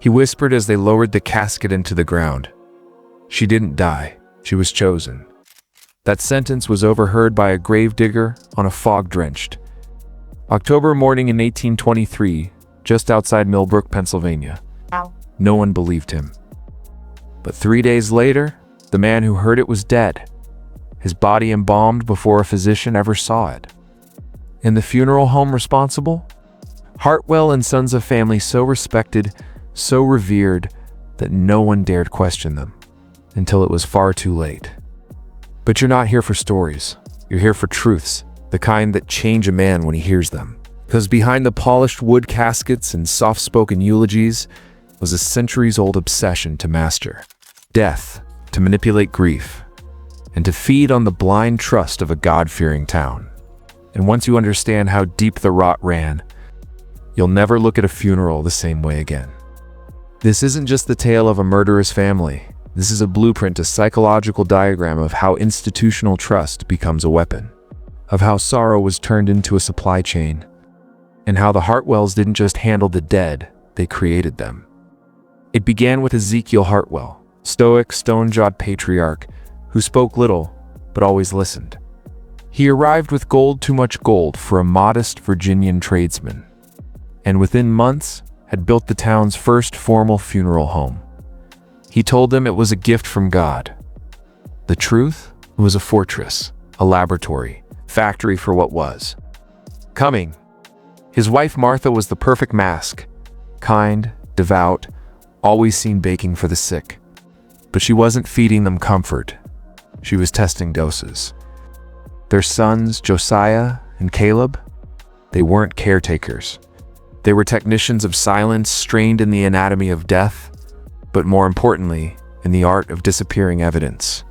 He whispered as they lowered the casket into the ground. She didn't die. She was chosen. That sentence was overheard by a gravedigger on a fog-drenched October morning in 1823, just outside Millbrook, Pennsylvania. No one believed him. But 3 days later, the man who heard it was dead, his body embalmed before a physician ever saw it. And the funeral home responsible? Hartwell and Sons, a family so respected, so revered, that no one dared question them, until it was far too late. But you're not here for stories. You're here for truths, the kind that change a man when he hears them. Because behind the polished wood caskets and soft-spoken eulogies was a centuries-old obsession to master death, to manipulate grief, and to feed on the blind trust of a God-fearing town. And once you understand how deep the rot ran, you'll never look at a funeral the same way again. This isn't just the tale of a murderous family. This is a blueprint, a psychological diagram of how institutional trust becomes a weapon, of how sorrow was turned into a supply chain, and how the Hartwells didn't just handle the dead, they created them. It began with Ezekiel Hartwell, stoic, stone-jawed patriarch who spoke little but always listened. He arrived with gold, too much gold for a modest Virginian tradesman, and within months had built the town's first formal funeral home. He told them it was a gift from God. The truth? It was a fortress, a laboratory, factory for what was coming. His wife Martha was the perfect mask, kind, devout, always seen baking for the sick. But she wasn't feeding them comfort. She was testing doses. Their sons, Josiah and Caleb, they weren't caretakers. They were technicians of silence, trained in the anatomy of death, but more importantly, in the art of disappearing evidence.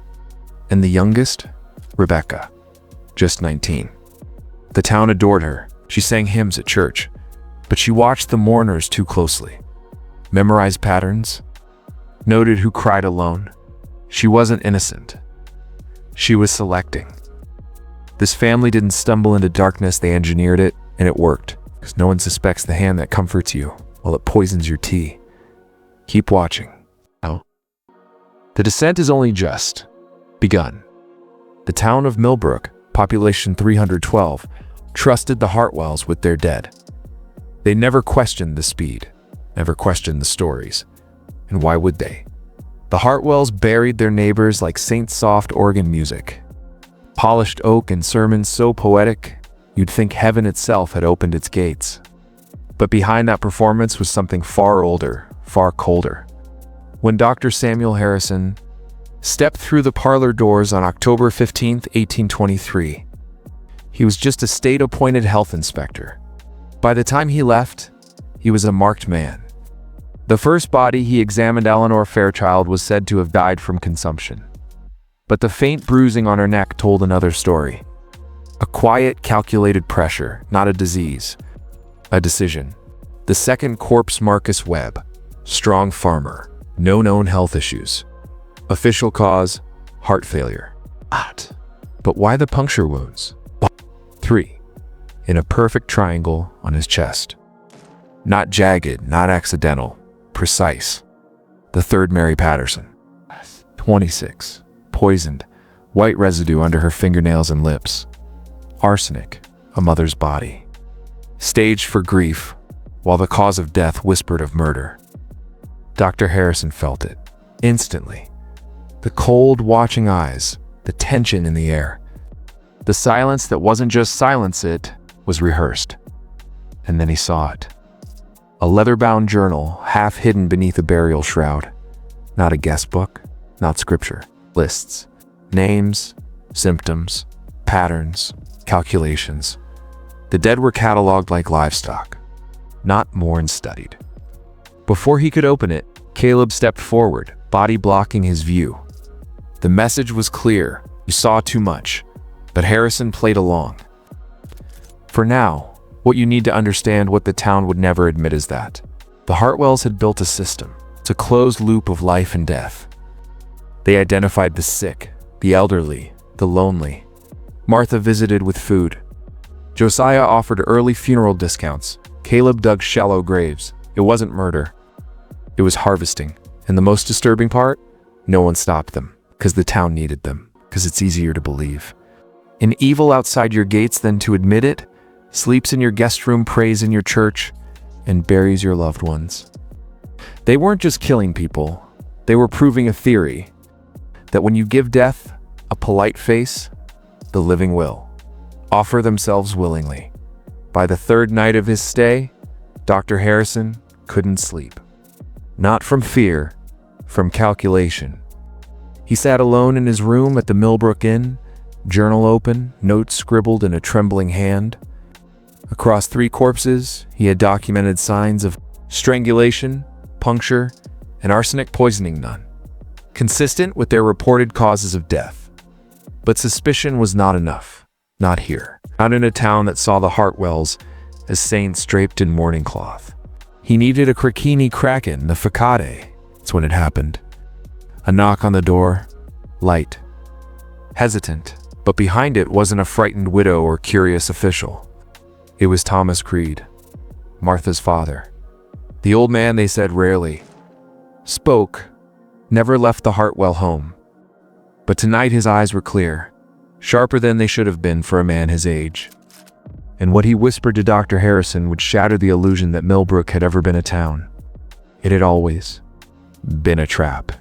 And the youngest, Rebecca, just 19. The town adored her. She sang hymns at church, but she watched the mourners too closely. Memorized patterns, noted who cried alone. She wasn't innocent. She was selecting. This family didn't stumble into darkness, they engineered it, and it worked. Because no one suspects the hand that comforts you while it poisons your tea. Keep watching. The descent is only just begun. The town of Millbrook, population 312, trusted the Hartwells with their dead. They never questioned the speed, never questioned the stories. And why would they? The Hartwells buried their neighbors like saint-soft organ music. Polished oak and sermons so poetic, you'd think heaven itself had opened its gates. But behind that performance was something far older, far colder. When Dr. Samuel Harrison stepped through the parlor doors on October 15, 1823, he was just a state-appointed health inspector. By the time he left, he was a marked man. The first body he examined, Eleanor Fairchild, was said to have died from consumption. But the faint bruising on her neck told another story. A quiet, calculated pressure, not a disease. A decision. The second corpse, Marcus Webb. Strong farmer. No known health issues. Official cause, heart failure. But why the puncture wounds? 3. In a perfect triangle on his chest. Not jagged, not accidental. Precise. The third, Mary Patterson. 26. Poisoned. White residue under her fingernails and lips. Arsenic, a mother's body. Staged for grief, while the cause of death whispered of murder. Dr. Harrison felt it, instantly. The cold, watching eyes, the tension in the air. The silence that wasn't just silence, it was rehearsed. And then he saw it. A leather-bound journal, half hidden beneath a burial shroud. Not a guest book, not scripture. Lists. Names, symptoms, patterns, calculations. The dead were cataloged like livestock, not mourned, studied. Before he could open it, Caleb stepped forward, body blocking his view. The message was clear. You saw too much, but Harrison played along. For now, what you need to understand, what the town would never admit, is that the Hartwells had built a system. It's a closed loop of life and death. They identified the sick, the elderly, the lonely. Martha visited with food. Josiah offered early funeral discounts. Caleb dug shallow graves. It wasn't murder. It was harvesting. And the most disturbing part? No one stopped them, because the town needed them, because it's easier to believe. An evil outside your gates than to admit it, sleeps in your guest room, prays in your church, and buries your loved ones. They weren't just killing people, they were proving a theory, that when you give death a polite face, the living will offer themselves willingly. By the third night of his stay, Dr. Harrison couldn't sleep. Not from fear, from calculation. He sat alone in his room at the Millbrook Inn, journal open, notes scribbled in a trembling hand. Across 3 corpses, he had documented signs of strangulation, puncture, and arsenic poisoning, none consistent with their reported causes of death. But suspicion was not enough. Not here. Not in a town that saw the Hartwells as saints draped in mourning cloth. He needed a Krakini Kraken, the facade. That's when it happened. A knock on the door. Light. Hesitant. But behind it wasn't a frightened widow or curious official. It was Thomas Creed, Martha's father. The old man, they said, rarely spoke, never left the Hartwell home. But tonight his eyes were clear, sharper than they should have been for a man his age. And what he whispered to Dr. Harrison would shatter the illusion that Millbrook had ever been a town. It had always been a trap.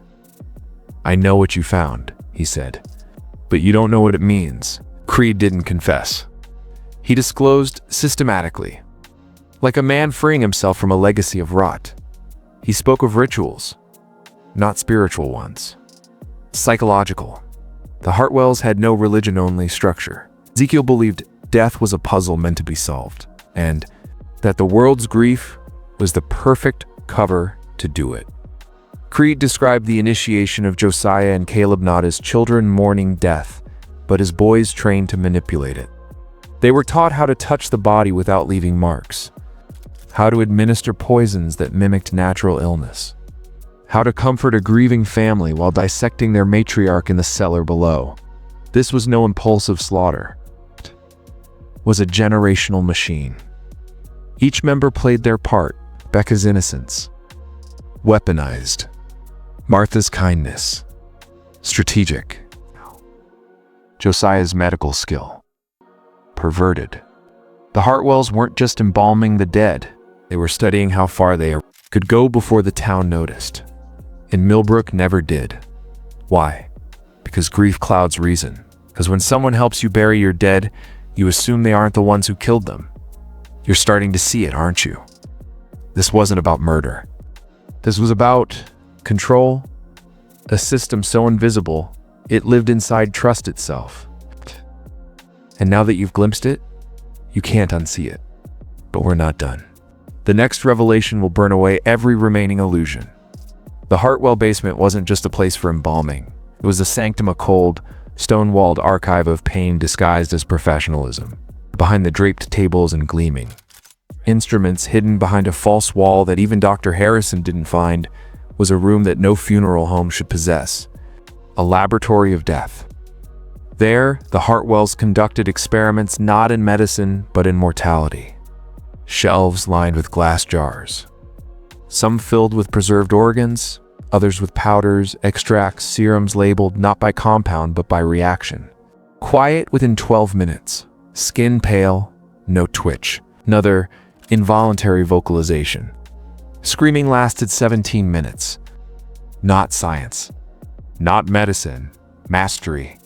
"I know what you found," he said, "but you don't know what it means." Creed didn't confess. He disclosed systematically, like a man freeing himself from a legacy of rot. He spoke of rituals, not spiritual ones. Psychological. The Hartwells had no religion-only structure. Ezekiel believed death was a puzzle meant to be solved, and that the world's grief was the perfect cover to do it. Creed described the initiation of Josiah and Caleb not as children mourning death, but as boys trained to manipulate it. They were taught how to touch the body without leaving marks, how to administer poisons that mimicked natural illness, how to comfort a grieving family while dissecting their matriarch in the cellar below. This was no impulsive slaughter. It was a generational machine. Each member played their part. Becca's innocence, weaponized. Martha's kindness, strategic. Josiah's medical skill, perverted. The Hartwells weren't just embalming the dead. They were studying how far they could go before the town noticed. And Millbrook never did. Why? Because grief clouds reason. Because when someone helps you bury your dead, you assume they aren't the ones who killed them. You're starting to see it, aren't you? This wasn't about murder. This was about control, a system so invisible, it lived inside trust itself. And now that you've glimpsed it, you can't unsee it. But we're not done. The next revelation will burn away every remaining illusion. The Hartwell basement wasn't just a place for embalming. It was a sanctum, a cold, stone-walled archive of pain disguised as professionalism. Behind the draped tables and gleaming instruments hidden behind a false wall that even Dr. Harrison didn't find, was a room that no funeral home should possess. A laboratory of death. There, the Hartwells conducted experiments not in medicine, but in mortality. Shelves lined with glass jars. Some filled with preserved organs, others with powders, extracts, serums labeled not by compound, but by reaction. Quiet within 12 minutes. Skin pale, no twitch. Another involuntary vocalization. Screaming lasted 17 minutes. Not science. Not medicine. Mastery.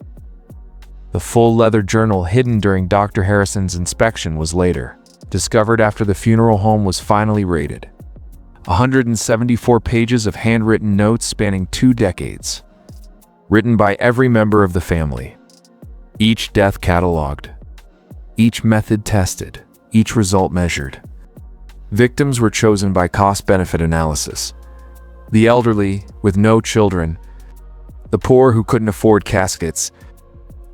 The full leather journal hidden during Dr. Harrison's inspection was later discovered after the funeral home was finally raided. 174 pages of handwritten notes spanning 2 decades. Written by every member of the family. Each death cataloged. Each method tested. Each result measured. Victims were chosen by cost-benefit analysis. The elderly, with no children. The poor who couldn't afford caskets.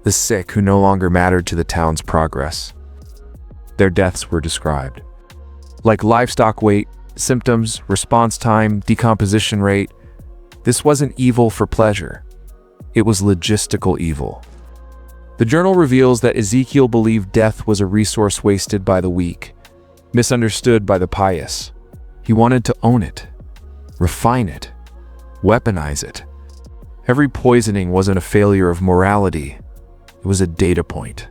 The sick who no longer mattered to the town's progress. Their deaths were described. Like livestock weight, symptoms, response time, decomposition rate. This wasn't evil for pleasure. It was logistical evil. The journal reveals that Ezekiel believed death was a resource wasted by the weak, misunderstood by the pious. He wanted to own it, refine it, weaponize it. Every poisoning wasn't a failure of morality. It was a data point.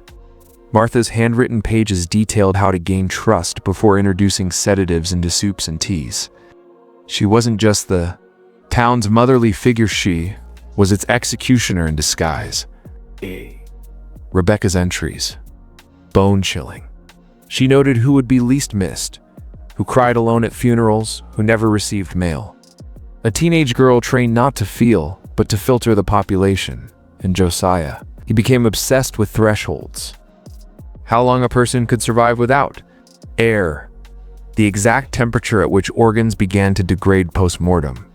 Martha's handwritten pages detailed how to gain trust before introducing sedatives into soups and teas. She wasn't just the town's motherly figure, she was its executioner in disguise. Rebecca's entries. Bone-chilling. She noted who would be least missed, who cried alone at funerals, who never received mail. A teenage girl trained not to feel, but to filter the population. And Josiah, he became obsessed with thresholds. How long a person could survive without air, the exact temperature at which organs began to degrade post-mortem.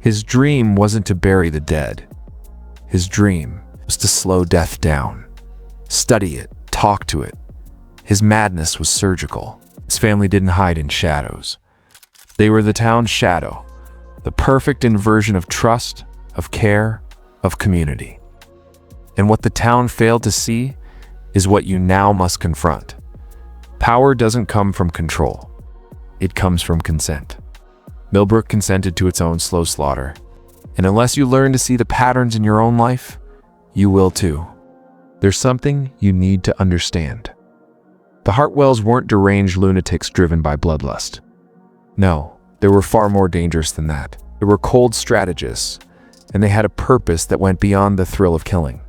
His dream wasn't to bury the dead. His dream was to slow death down, study it, talk to it. His madness was surgical. His family didn't hide in shadows. They were the town's shadow, the perfect inversion of trust, of care, of community. And what the town failed to see is what you now must confront. Power doesn't come from control. It comes from consent. Millbrook consented to its own slow slaughter. And unless you learn to see the patterns in your own life, you will too. There's something you need to understand. The Hartwells weren't deranged lunatics driven by bloodlust. No, they were far more dangerous than that. They were cold strategists, and they had a purpose that went beyond the thrill of killing.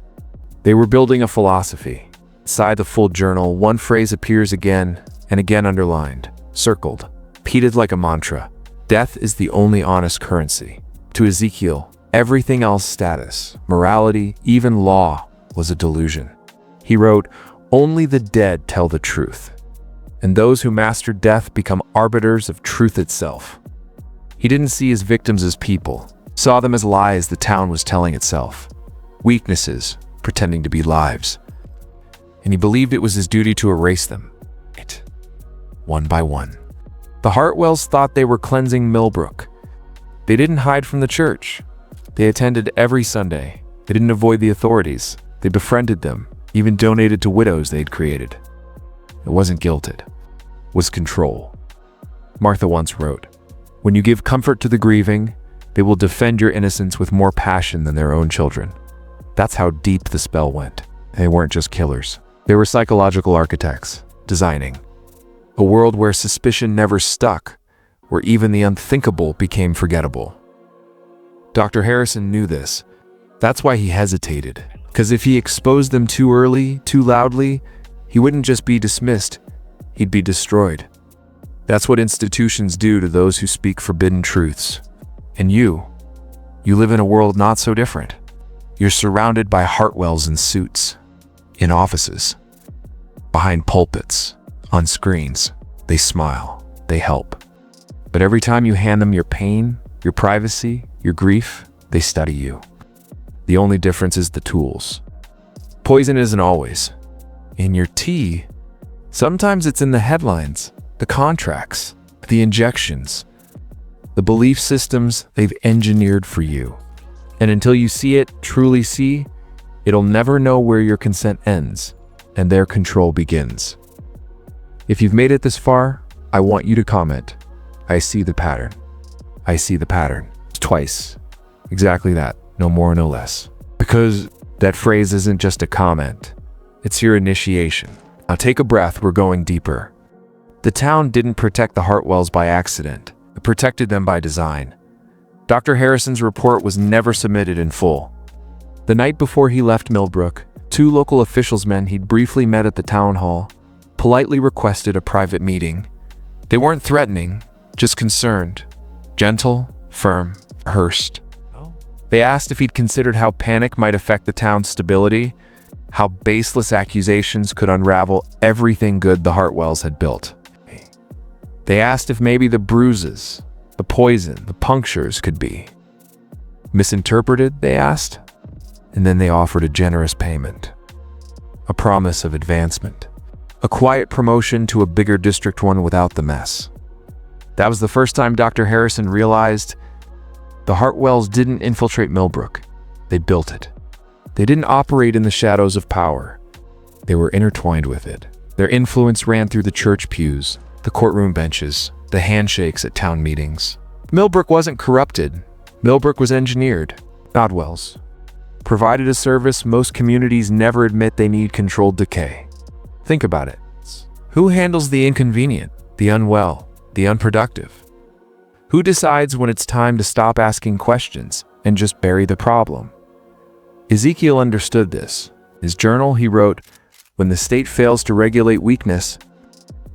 They were building a philosophy. Inside the full journal, one phrase appears again and again, underlined, circled, repeated like a mantra. Death is the only honest currency. To Ezekiel, everything else, status, morality, even law, was a delusion. He wrote, "Only the dead tell the truth, and those who master death become arbiters of truth itself." He didn't see his victims as people, saw them as lies the town was telling itself, weaknesses pretending to be lives. And he believed it was his duty to erase them, one by one. The Hartwells thought they were cleansing Millbrook. They didn't hide from the church. They attended every Sunday. They didn't avoid the authorities. They befriended them, even donated to widows they'd created. It wasn't guilt, it was control. Martha once wrote, "When you give comfort to the grieving, they will defend your innocence with more passion than their own children." That's how deep the spell went. They weren't just killers. They were psychological architects, designing a world where suspicion never stuck, where even the unthinkable became forgettable. Dr. Harrison knew this. That's why he hesitated, because if he exposed them too early, too loudly, he wouldn't just be dismissed, he'd be destroyed. That's what institutions do to those who speak forbidden truths. And you live in a world not so different. You're surrounded by Hartwells in suits, in offices, behind pulpits, on screens. They smile, they help. But every time you hand them your pain, your privacy, your grief, they study you. The only difference is the tools. Poison isn't always in your tea. Sometimes it's in the headlines, the contracts, the injections, the belief systems they've engineered for you. And until you see it, truly see, it'll never know where your consent ends and their control begins. If you've made it this far, I want you to comment, "I see the pattern." I see the pattern. Twice. Exactly that. No more, no less. Because that phrase isn't just a comment. It's your initiation. Now take a breath, we're going deeper. The town didn't protect the Hartwells by accident. It protected them by design. Dr. Harrison's report was never submitted in full. The night before he left Millbrook, two local officials men he'd briefly met at the town hall politely requested a private meeting. They weren't threatening, just concerned. Gentle, firm, rehearsed. They asked if he'd considered how panic might affect the town's stability, how baseless accusations could unravel everything good the Hartwells had built. They asked if maybe the bruises, the poison, the punctures could be misinterpreted, they asked. And then they offered a generous payment, a promise of advancement, a quiet promotion to a bigger district one without the mess. That was the first time Dr. Harrison realized the Hartwells didn't infiltrate Millbrook. They built it. They didn't operate in the shadows of power. They were intertwined with it. Their influence ran through the church pews, the courtroom benches, the handshakes at town meetings. Millbrook wasn't corrupted. Millbrook was engineered. Nodwells provided a service most communities never admit they need: controlled decay. Think about it. Who handles the inconvenient, the unwell, the unproductive? Who decides when it's time to stop asking questions and just bury the problem? Ezekiel understood this. In his journal, he wrote, "When the state fails to regulate weakness,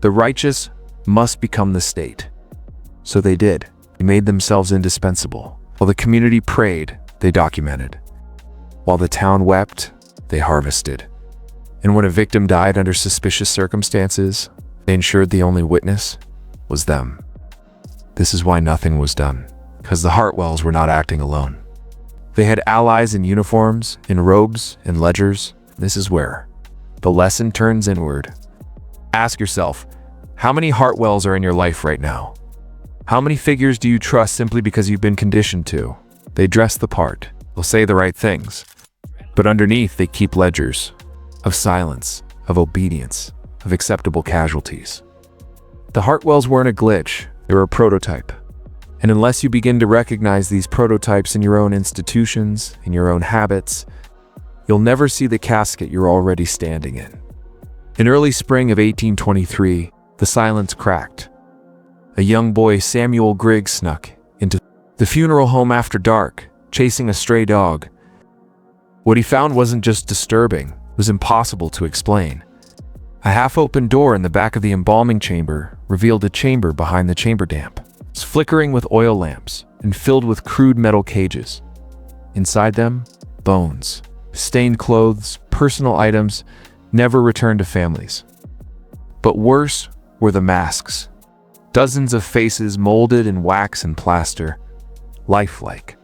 the righteous must become the state." So they did. They made themselves indispensable. While the community prayed, they documented. While the town wept, they harvested. And when a victim died under suspicious circumstances, they ensured the only witness was them. This is why nothing was done, because the Hartwells were not acting alone. They had allies in uniforms, in robes, in ledgers. This is where the lesson turns inward. Ask yourself, how many Hartwells are in your life right now? How many figures do you trust simply because you've been conditioned to? They dress the part, they'll say the right things, but underneath they keep ledgers of silence, of obedience, of acceptable casualties. The Hartwells weren't a glitch, they were a prototype. And unless you begin to recognize these prototypes in your own institutions, in your own habits, you'll never see the casket you're already standing in. In early spring of 1823, the silence cracked. A young boy, Samuel Griggs, snuck into the funeral home after dark, chasing a stray dog. What he found wasn't just disturbing, it was impossible to explain. A half-open door in the back of the embalming chamber revealed a chamber behind the chamber damp. It's flickering with oil lamps and filled with crude metal cages. Inside them, bones, stained clothes, personal items never returned to families. But worse were the masks. Dozens of faces molded in wax and plaster, lifelike,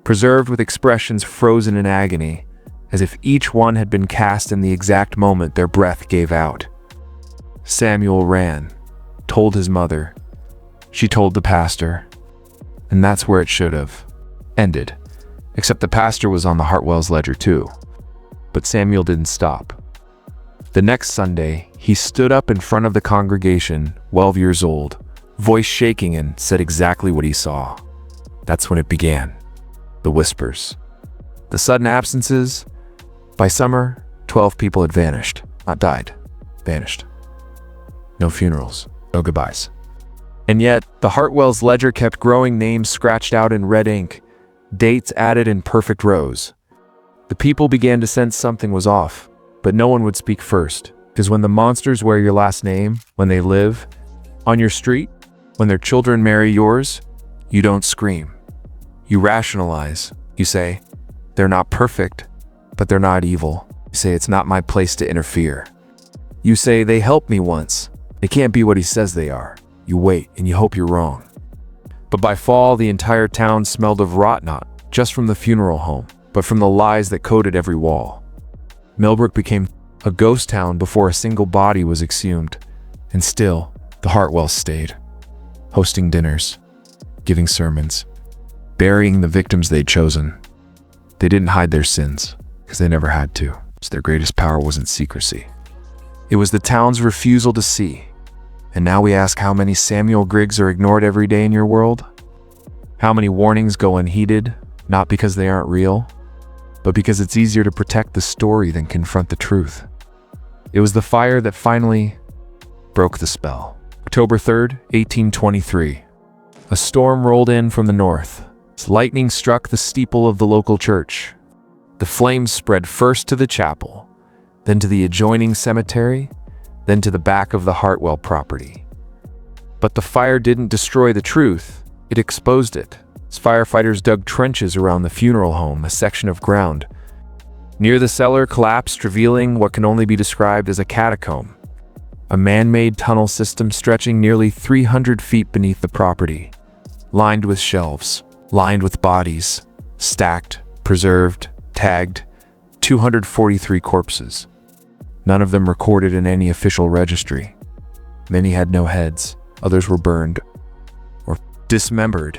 preserved with expressions frozen in agony, as if each one had been cast in the exact moment their breath gave out. Samuel ran, told his mother. She told the pastor, and that's where it should have ended. Except the pastor was on the Hartwell's ledger too. But Samuel didn't stop. The next Sunday, he stood up in front of the congregation, 12 years old, voice shaking, and said exactly what he saw. That's when it began. The whispers. The sudden absences. By summer, 12 people had vanished. Not died. Vanished. No funerals. No goodbyes. And yet, the Hartwell's ledger kept growing, names scratched out in red ink, dates added in perfect rows. The people began to sense something was off, but no one would speak first, because when the monsters wear your last name, when they live on your street, when their children marry yours, you don't scream. You rationalize. You say, they're not perfect, but they're not evil. You say, it's not my place to interfere. You say, they helped me once. They can't be what he says they are. You wait, and you hope you're wrong. But by fall, the entire town smelled of rot, not just from the funeral home, but from the lies that coated every wall. Millbrook became a ghost town before a single body was exhumed. And still, the Hartwells stayed, hosting dinners, giving sermons, burying the victims they'd chosen. They didn't hide their sins, because they never had to. So their greatest power wasn't secrecy. It was the town's refusal to see. And now we ask, how many Samuel Griggs are ignored every day in your world? How many warnings go unheeded, not because they aren't real, but because it's easier to protect the story than confront the truth? It was the fire that finally broke the spell. October 3rd, 1823. A storm rolled in from the north. Lightning struck the steeple of the local church. The flames spread first to the chapel, then to the adjoining cemetery, then to the back of the Hartwell property. But the fire didn't destroy the truth, it exposed it. As firefighters dug trenches around the funeral home, a section of ground near the cellar collapsed, revealing what can only be described as a catacomb, a man-made tunnel system stretching nearly 300 feet beneath the property, lined with shelves, lined with bodies, stacked, preserved, tagged, 243 corpses. None of them recorded in any official registry. Many had no heads, others were burned or dismembered.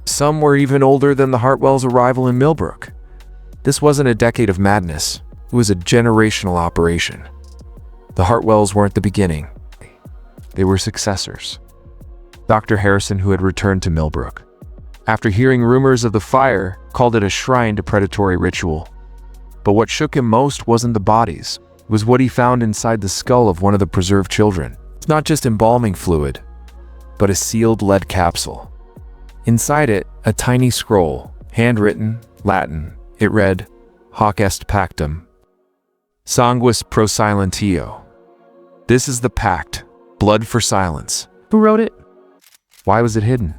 Some were even older than the Hartwells' arrival in Millbrook. This wasn't a decade of madness, it was a generational operation. The Hartwells weren't the beginning, they were successors. Dr. Harrison, who had returned to Millbrook, After hearing rumors of the fire, called it a shrine to predatory ritual. But what shook him most wasn't the bodies. It was what he found inside the skull of one of the preserved children. It's not just embalming fluid, but a sealed lead capsule. Inside it, a tiny scroll, handwritten, Latin. It read, Hoc est pactum, sanguis pro silentio. This is the pact, blood for silence. Who wrote it? Why was it hidden?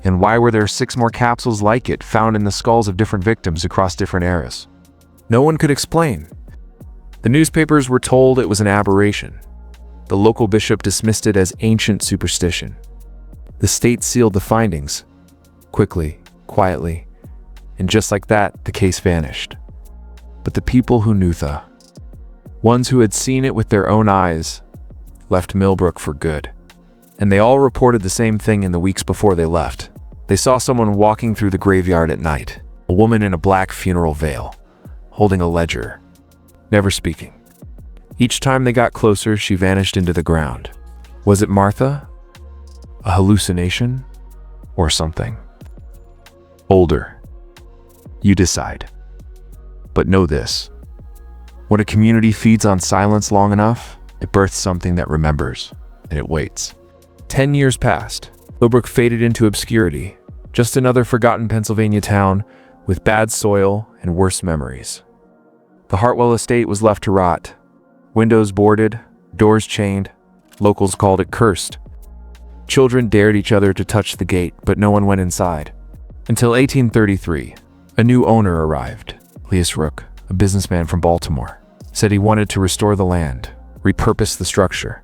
And why were there 6 more capsules like it found in the skulls of different victims across different eras? No one could explain. The newspapers were told it was an aberration. The local bishop dismissed it as ancient superstition. The state sealed the findings, quickly, quietly, and just like that, the case vanished. But the people who knew the ones who had seen it with their own eyes, left Millbrook for good. And they all reported the same thing in the weeks before they left. They saw someone walking through the graveyard at night, a woman in a black funeral veil, holding a ledger, never speaking. Each time they got closer, she vanished into the ground. Was it Martha? A hallucination? Or something? Older. You decide. But know this. When a community feeds on silence long enough, it births something that remembers, and it waits. 10 years passed. Millbrook faded into obscurity, just another forgotten Pennsylvania town with bad soil and worse memories. The Hartwell estate was left to rot. Windows boarded, doors chained. Locals called it cursed. Children dared each other to touch the gate, but no one went inside. Until 1833, a new owner arrived. Elias Rook, a businessman from Baltimore, said he wanted to restore the land, repurpose the structure.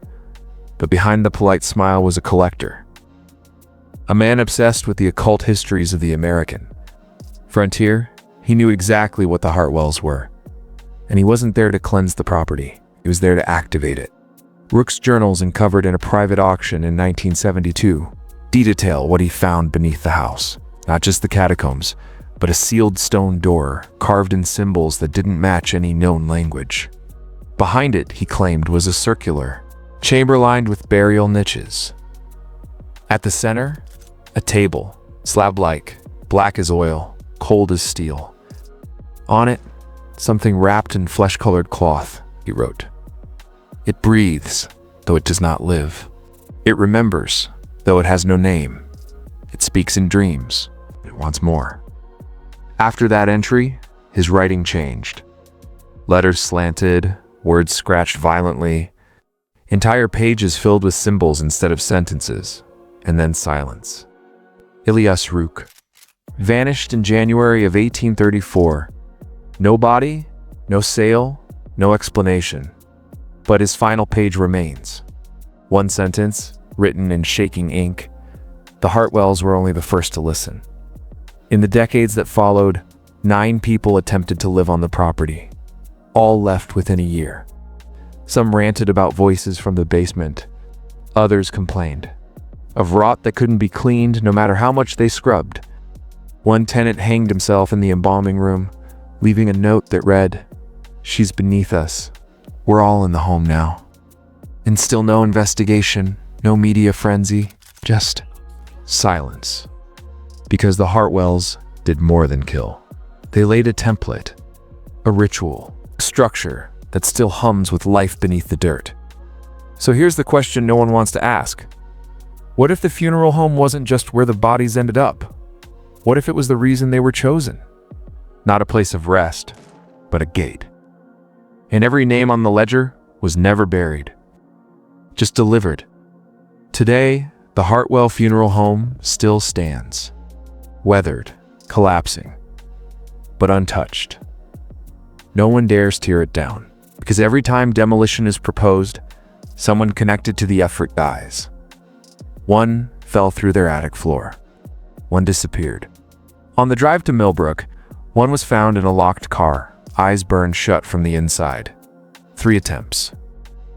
But behind the polite smile was a collector. A man obsessed with the occult histories of the American frontier. He knew exactly what the Hartwells were. And he wasn't there to cleanse the property. He was there to activate it. Rook's journals, uncovered in a private auction in 1972, detail what he found beneath the house. Not just the catacombs, but a sealed stone door carved in symbols that didn't match any known language. Behind it, he claimed, was a circular chamber lined with burial niches. At the center, a table, slab-like, black as oil, cold as steel. On it, something wrapped in flesh-colored cloth, he wrote. It breathes, though it does not live. It remembers, though it has no name. It speaks in dreams. It wants more. After that entry, his writing changed. Letters slanted, words scratched violently, entire pages filled with symbols instead of sentences, and then silence. Elias Rook vanished in January of 1834. No body, no sale, no explanation. But his final page remains. One sentence, written in shaking ink. The Hartwells were only the first to listen. In the decades that followed, 9 people attempted to live on the property. All left within a year. Some ranted about voices from the basement. Others complained of rot that couldn't be cleaned no matter how much they scrubbed. One tenant hanged himself in the embalming room, leaving a note that read, "She's beneath us. We're all in the home now." And still no investigation, no media frenzy, just silence. Because the Hartwells did more than kill. They laid a template, a ritual, a structure that still hums with life beneath the dirt. So here's the question no one wants to ask. What if the funeral home wasn't just where the bodies ended up? What if it was the reason they were chosen? Not a place of rest, but a gate. And every name on the ledger was never buried, just delivered. Today, the Hartwell Funeral Home still stands, weathered, collapsing, but untouched. No one dares tear it down, because every time demolition is proposed, someone connected to the effort dies. One fell through their attic floor. One disappeared. On the drive to Millbrook, one was found in a locked car, eyes burned shut from the inside. 3 attempts.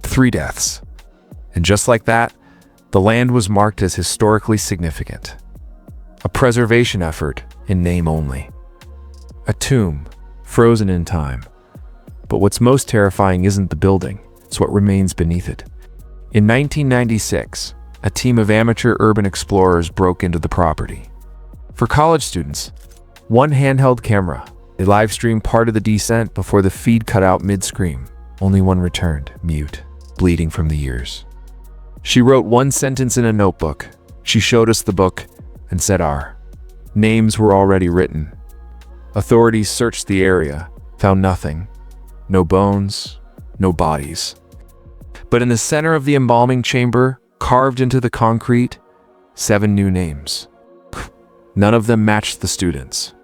3 deaths. And just like that, the land was marked as historically significant. A preservation effort in name only. A tomb, frozen in time. But what's most terrifying isn't the building, it's what remains beneath it. In 1996, a team of amateur urban explorers broke into the property. For college students, one handheld camera. They live streamed part of the descent before the feed cut out mid-scream. Only one returned, mute, bleeding from the ears. She wrote one sentence in a notebook. She showed us the book and said our names were already written. Authorities searched the area, found nothing. No bones, no bodies. But in the center of the embalming chamber, carved into the concrete, 7 new names. None of them matched the students.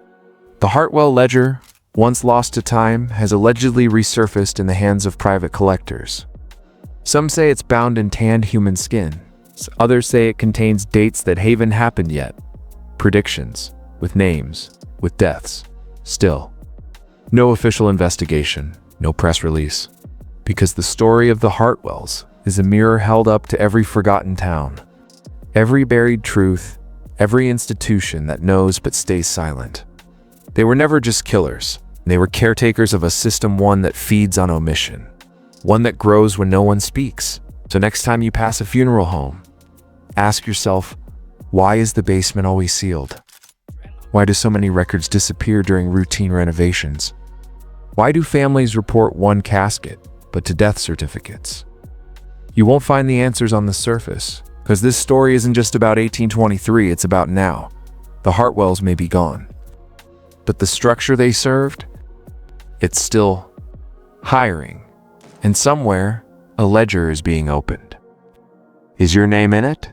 The Hartwell ledger, once lost to time, has allegedly resurfaced in the hands of private collectors. Some say it's bound in tanned human skin. Others say it contains dates that haven't happened yet. Predictions, with names, with deaths. Still, no official investigation, no press release. Because the story of the Hartwells is a mirror held up to every forgotten town. Every buried truth, every institution that knows but stays silent. They were never just killers. They were caretakers of a system, one that feeds on omission. One that grows when no one speaks. So next time you pass a funeral home, ask yourself, why is the basement always sealed? Why do so many records disappear during routine renovations? Why do families report one casket, but to death certificates? You won't find the answers on the surface, because this story isn't just about 1823, it's about now. The Hartwells may be gone, but the structure they served, it's still hiring. And somewhere, a ledger is being opened. Is your name in it?